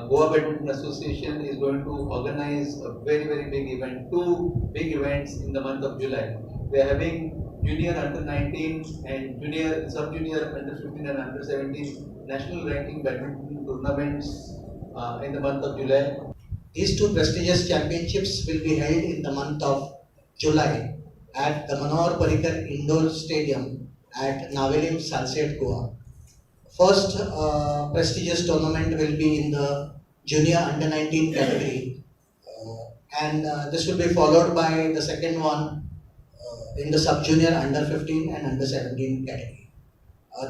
Goa Badminton Association is going to organize a very big event, two big events in the month of July. We are having junior under 19 and junior, sub-junior under 15 and under 17 national ranking badminton tournaments in the month of July. These two prestigious championships will be held in the month of July at the Manohar Parrikar Indoor Stadium at Navelim, Salsette, Goa. First prestigious tournament will be in the junior under 19 category, and this will be followed by the second one in the sub junior under 15 and under 17 category.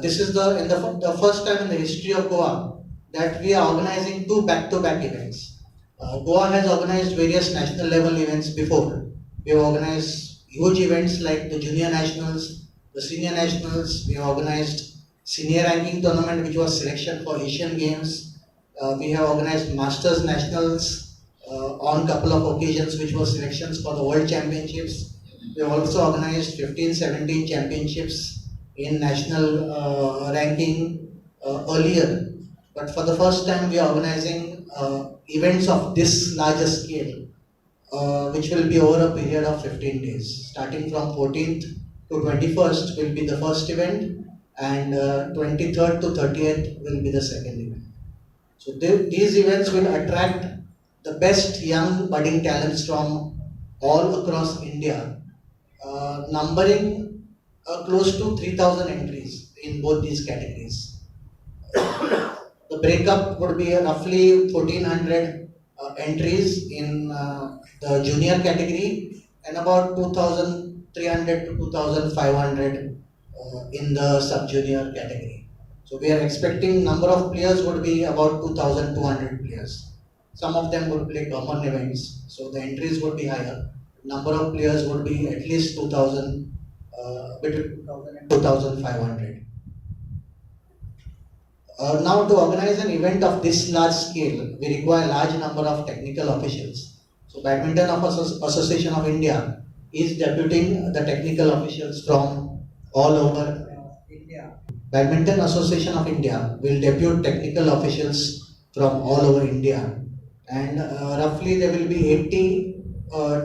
This is the first time in the history of Goa that we are organizing two back-to-back events. Goa has organized various national level events before. We have organized huge events like the junior nationals, the senior nationals. We have organized senior ranking tournament, which was selection for Asian Games. We have organized Masters Nationals on couple of occasions, which was selections for the World Championships. We have also organized 15-17 championships in national ranking earlier. But for the first time, we are organizing events of this larger scale, which will be over a period of 15 days. Starting from 14th to 21st will be the first event, and 23rd to 30th will be the second event. So these events will attract the best young budding talents from all across India, numbering close to 3,000 entries in both these categories. The breakup would be roughly 1,400 entries in the junior category and about 2,300 to 2,500 in the sub-junior category. So we are expecting number of players would be about 2,200 players. Some of them would play common events, so the entries would be higher. Number of players would be at least 2,000, between 2,000 and 2,500. Now to organize an event of this large scale, we require large number of technical officials. So Badminton Association of India is deputing the technical officials from all over India. Badminton Association of India will depute technical officials from all over India, and roughly there will be 80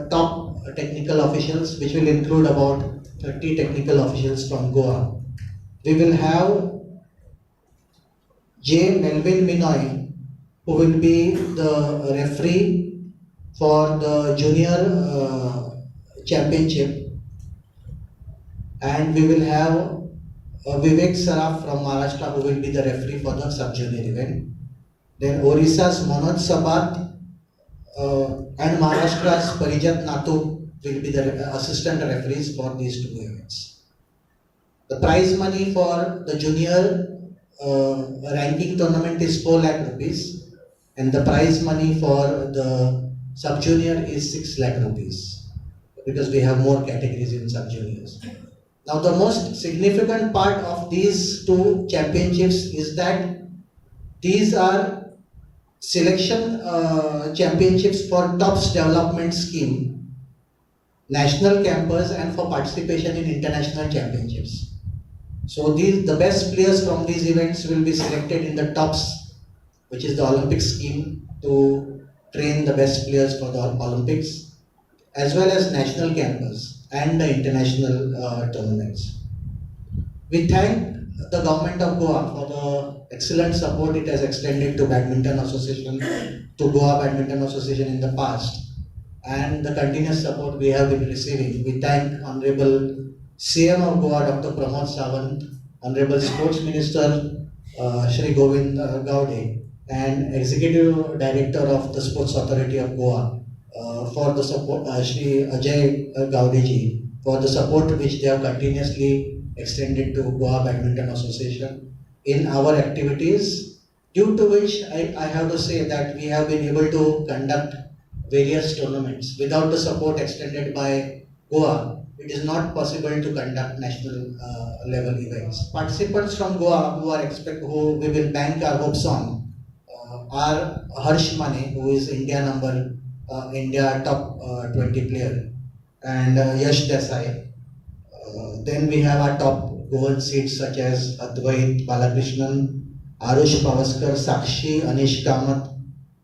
top technical officials, which will include about 30 technical officials from Goa. We will have Melvin Minoy, who will be the referee for the junior championship, and we will have Vivek Saraf from Maharashtra, who will be the referee for the sub-junior event. Then Odisha's Manoj Sabat and Maharashtra's Parijat Nathu will be the assistant referees for these two events. The prize money for the junior ranking tournament is 4 lakh rupees, and the prize money for the sub-junior is 6 lakh rupees, because we have more categories in sub-juniors. Now the most significant part of these two championships is that these are selection championships for TOPS development scheme, national campus, and for participation in international championships. So the best players from these events will be selected in the TOPS, which is the Olympic scheme, to train the best players for the Olympics, as well as national campus and the international tournaments. We thank the government of Goa for the excellent support it has extended to Badminton Association, to Goa Badminton Association in the past, and the continuous support we have been receiving. We thank Honorable CM of Goa, Dr. Pramod Sawant, Honorable Sports Minister Shri Govind Gaude, and Executive Director of the Sports Authority of Goa for the support, Shri Ajay Gaudeji, for the support which they have continuously extended to Goa Badminton Association in our activities, due to which I have to say that we have been able to conduct various tournaments. Without the support extended by Goa, it is not possible to conduct national level events. Participants from Goa who we will bank our hopes on are Harsh Mane, who is India top 20 player, and Yash Desai. Then we have our top Goan seeds such as Advait Balakrishnan, Arush Pavaskar, Sakshi, Anish Kamath,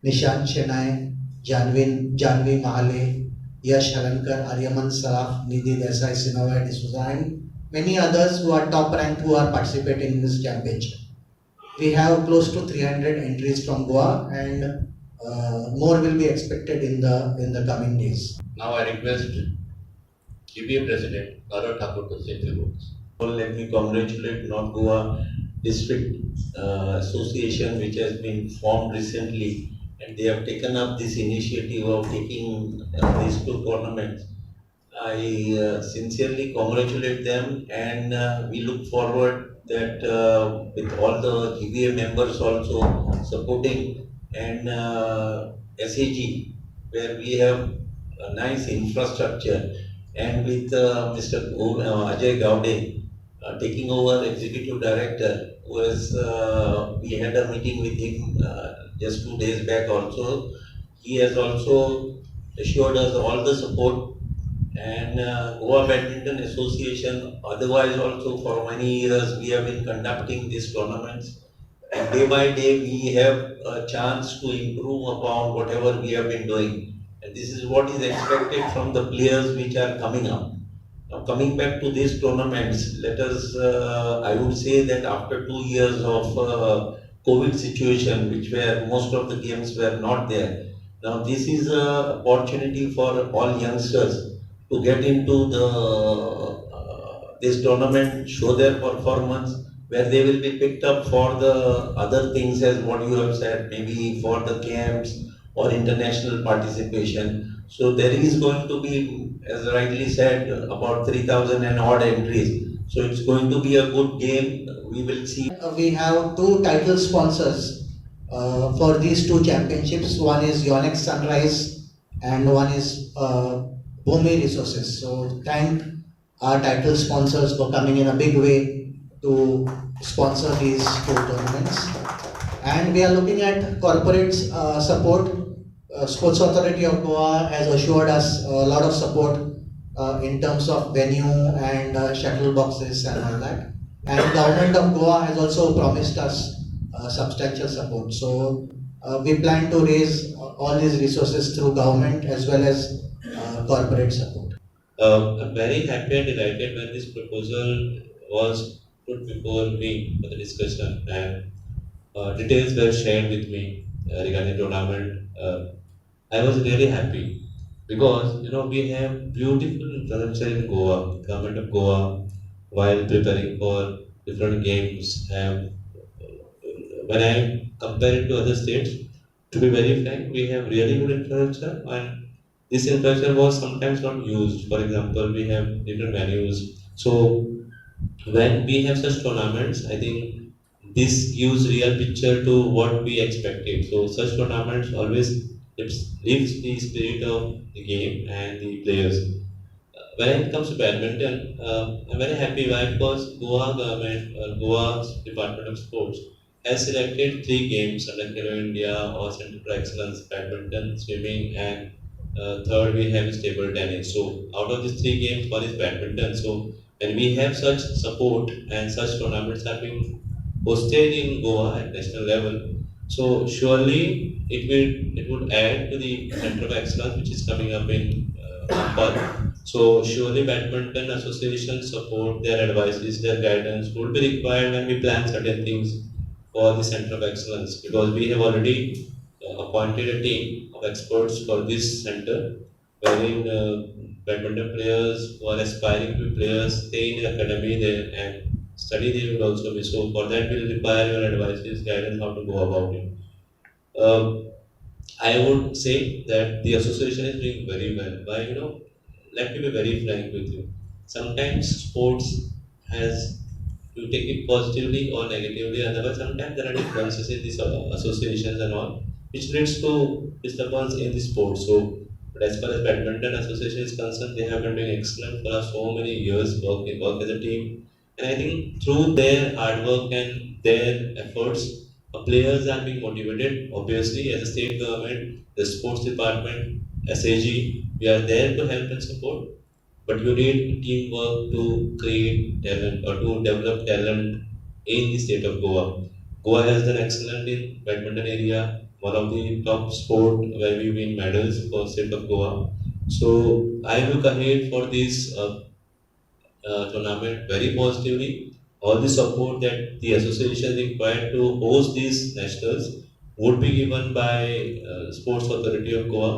Nishant Chennai, Janvi Mahale, Yash Halankar, Aryaman Saraf, Nidhi Desai, Sinovai D'Souza, and many others who are top ranked who are participating in this championship. We have close to 300 entries from Goa, and more will be expected in the coming days. Now I request GBA President Gaurav Thakur to say a few words. Well, let me congratulate North Goa District Association, which has been formed recently, and they have taken up this initiative of taking these two tournaments. I sincerely congratulate them, and we look forward that with all the GBA members also supporting, and SAG, where we have a nice infrastructure, and with Mr. Ajay Gowde taking over executive director, we had a meeting with him just 2 days back also. He has also assured us all the support, and Goa Badminton Association, otherwise also for many years we have been conducting these tournaments, and day by day we have a chance to improve upon whatever we have been doing, and this is what is expected from the players which are coming up. Now coming back to these tournaments, let us, I would say that after 2 years of COVID situation, which where most of the games were not there, now this is a opportunity for all youngsters to get into the this tournament, show their performance, where they will be picked up for the other things as what you have said, maybe for the camps or international participation. So there is going to be, as rightly said, about 3,000 and odd entries. So it's going to be a good game. We will see. We have two title sponsors for these two championships. One is Yonex Sunrise and one is Bhumi Resources. So thank our title sponsors for coming in a big way to sponsor these two tournaments. And we are looking at corporate support. Sports Authority of Goa has assured us a lot of support in terms of venue and shuttle boxes and all that. And Government of Goa has also promised us substantial support. So we plan to raise all these resources through government as well as corporate support. I'm very happy and delighted when this proposal was put before me for the discussion, and details were shared with me regarding the tournament. I was really happy because we have beautiful infrastructure in Goa. Government of Goa, while preparing for different games, have when I compare it to other states, to be very frank, we have really good infrastructure, and this infrastructure was sometimes not used. For example, we have different venues. So when we have such tournaments, I think this gives real picture to what we expected. So such tournaments always lifts the spirit of the game and the players. When it comes to badminton, I'm very happy why, because Goa government or Goa Department of Sports has selected 3 games under Khelo India or Center for Excellence: badminton, swimming, and third we have is table tennis. So out of these 3 games, one is badminton. So when we have such support and such tournaments are being hosted in Goa at national level, so surely it would add to the Center of Excellence which is coming up in Ampal. So surely Badminton Association support, their advices, their guidance would be required when we plan certain things for the Center of Excellence, because we have already appointed a team of experts for this center, wherein badminton players who are aspiring to be players stay in the academy there and study there will also be. So for that we will require your advices, guidance, how to go about it. I would say that the association is doing very well. Why, let me be very frank with you. Sometimes sports has, you take it positively or negatively, otherwise sometimes there are differences in these associations and all, which leads to disturbance in the sport. So, but as far as Badminton Association is concerned, they have been doing excellent for so many years, work as a team. And I think through their hard work and their efforts, players are being motivated. Obviously, as a state government, the sports department, SAG, we are there to help and support. But you need teamwork to create talent or to develop talent in the state of Goa. Goa has done excellent in badminton area. one of the top sport where we win medals for state of Goa. So I look ahead for this tournament very positively. All the support that the association required to host these nationals would be given by Sports Authority of Goa.